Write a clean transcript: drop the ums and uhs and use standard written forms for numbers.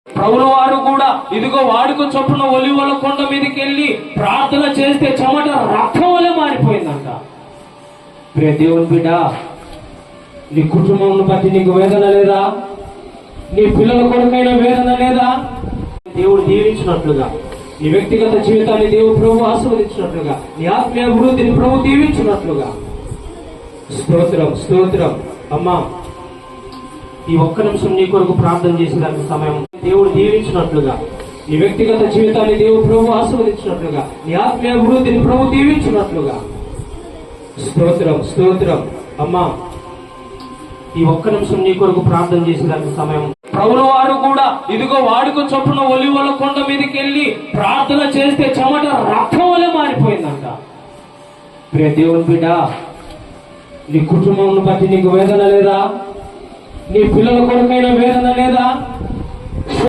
ప్రభుల వారు కూడా ఇదిగో వాడుక చొప్పున ఒలివల కొండ మీదకి వెళ్ళి ప్రార్థన చేస్తే చెమట రక్తం వలె మారిపోయిందంట. ప్రియ దేవుని బిడ్డ, నీ కుటుంబం బట్టి నీకు వేదన లేదా? నీ పిల్లల కొరకైన వేదన లేదా? దేవుడు దీవించినట్లుగా నీ వ్యక్తిగత జీవితాన్ని దేవుడు ప్రభు ఆశీర్వదించినట్లుగా, నీ ఆత్మీయ అభివృద్ధిని ప్రభు దీవించినట్లుగా. స్తోత్రం, స్తోత్రం. అమ్మా, ఈ ఒక్క నిమిషం నీ కొరకు ప్రార్థన చేసేదానికి సమయం. దేవుడు దీవించినట్లుగా నీ వ్యక్తిగత జీవితాన్ని దేవుడు ప్రభు ఆశీర్వదించినట్లుగా, నీ ఆత్మీయ అభివృద్ధిని ప్రభు దీవించినట్లుగా. స్తోత్రం, స్తోత్రం. అమ్మా, ఈ ఒక్క నిమిషం నీ కొరకు ప్రార్థన చేసేదానికి సమయం. ప్రభుల వారు కూడా ఇదిగో వాడుక చొప్పున ఒలివల కొండ మీదకి వెళ్ళి ప్రార్థన చేస్తే చెమట రక్తం వలె మారిపోయిందంట. ప్రియ దేవుని బిడ్డ, నీ కుటుంబం బట్టి నీకు వేదన లేదా? నీ పిల్లల కొరకైన వేదన లేదా?